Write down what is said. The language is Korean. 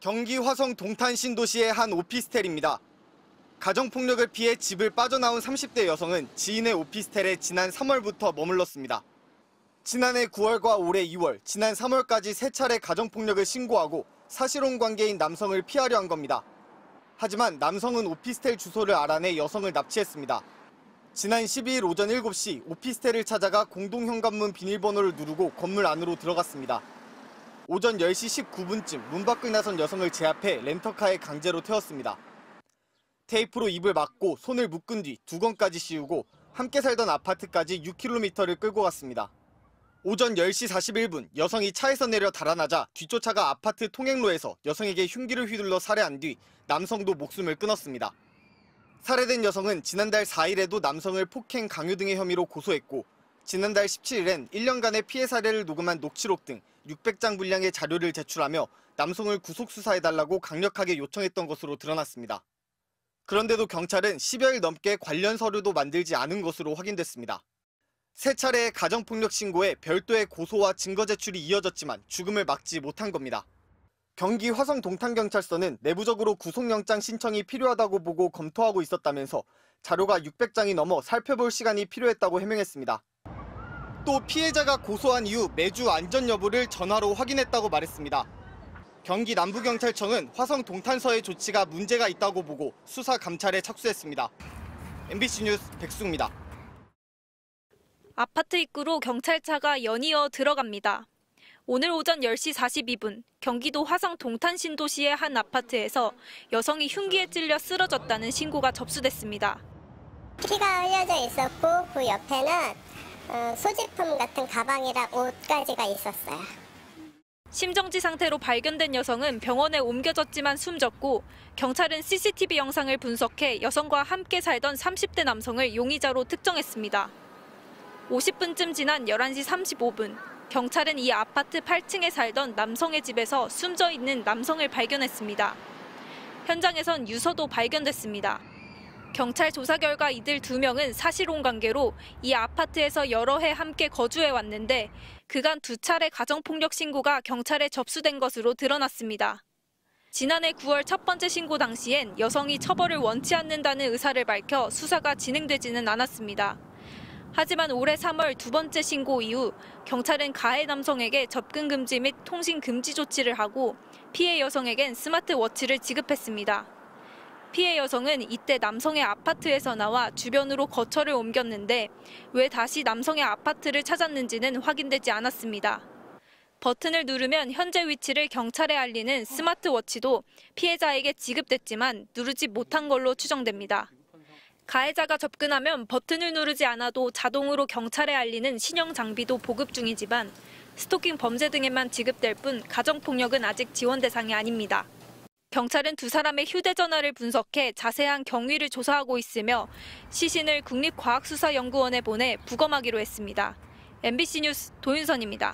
경기 화성 동탄 신도시의 한 오피스텔입니다. 가정폭력을 피해 집을 빠져나온 30대 여성은 지인의 오피스텔에 지난 3월부터 머물렀습니다. 지난해 9월과 올해 2월, 지난 3월까지 3차례 가정폭력을 신고하고 사실혼 관계인 남성을 피하려 한 겁니다. 하지만 남성은 오피스텔 주소를 알아내 여성을 납치했습니다. 지난 12일 오전 7시 오피스텔을 찾아가 공동현관문 비밀번호를 누르고 건물 안으로 들어갔습니다. 오전 10시 19분쯤 문 밖을 나선 여성을 제압해 렌터카에 강제로 태웠습니다. 테이프로 입을 막고 손을 묶은 뒤 두건까지 씌우고 함께 살던 아파트까지 6km를 끌고 갔습니다. 오전 10시 41분 여성이 차에서 내려 달아나자 뒷조차가 아파트 통행로에서 여성에게 흉기를 휘둘러 살해한 뒤 남성도 목숨을 끊었습니다. 살해된 여성은 지난달 4일에도 남성을 폭행, 강요 등의 혐의로 고소했고 지난달 17일엔 1년간의 피해 사례를 녹음한 녹취록 등 600장 분량의 자료를 제출하며 남성을 구속 수사해달라고 강력하게 요청했던 것으로 드러났습니다. 그런데도 경찰은 10여일 넘게 관련 서류도 만들지 않은 것으로 확인됐습니다. 3차례의 가정폭력 신고에 별도의 고소와 증거 제출이 이어졌지만 죽음을 막지 못한 겁니다. 경기 화성 동탄경찰서는 내부적으로 구속영장 신청이 필요하다고 보고 검토하고 있었다면서 자료가 600장이 넘어 살펴볼 시간이 필요했다고 해명했습니다. 또 피해자가 고소한 이후 매주 안전 여부를 전화로 확인했다고 말했습니다. 경기 남부경찰청은 화성 동탄서의 조치가 문제가 있다고 보고 수사 감찰에 착수했습니다. MBC 뉴스 백수입니다. 아파트 입구로 경찰차가 연이어 들어갑니다. 오늘 오전 10시 42분 경기도 화성 동탄 신도시의 한 아파트에서 여성이 흉기에 찔려 쓰러졌다는 신고가 접수됐습니다. 피가 흘려져 있었고 그 옆에는 소지품 같은 가방이랑 옷까지가 있었어요. 심정지 상태로 발견된 여성은 병원에 옮겨졌지만 숨졌고 경찰은 CCTV 영상을 분석해 여성과 함께 살던 30대 남성을 용의자로 특정했습니다. 50분쯤 지난 11시 35분 경찰은 이 아파트 8층에 살던 남성의 집에서 숨져 있는 남성을 발견했습니다. 현장에선 유서도 발견됐습니다. 경찰 조사 결과 이들 2명은 사실혼 관계로 이 아파트에서 여러 해 함께 거주해 왔는데 그간 2차례 가정폭력 신고가 경찰에 접수된 것으로 드러났습니다. 지난해 9월 첫 번째 신고 당시엔 여성이 처벌을 원치 않는다는 의사를 밝혀 수사가 진행되지는 않았습니다. 하지만 올해 3월 2번째 신고 이후 경찰은 가해 남성에게 접근 금지 및 통신 금지 조치를 하고 피해 여성에겐 스마트워치를 지급했습니다. 피해 여성은 이때 남성의 아파트에서 나와 주변으로 거처를 옮겼는데 왜 다시 남성의 아파트를 찾았는지는 확인되지 않았습니다. 버튼을 누르면 현재 위치를 경찰에 알리는 스마트워치도 피해자에게 지급됐지만 누르지 못한 걸로 추정됩니다. 가해자가 접근하면 버튼을 누르지 않아도 자동으로 경찰에 알리는 신형 장비도 보급 중이지만 스토킹 범죄 등에만 지급될 뿐 가정폭력은 아직 지원 대상이 아닙니다. 경찰은 2사람의 휴대전화를 분석해 자세한 경위를 조사하고 있으며 시신을 국립과학수사연구원에 보내 부검하기로 했습니다. MBC 뉴스 도윤선입니다.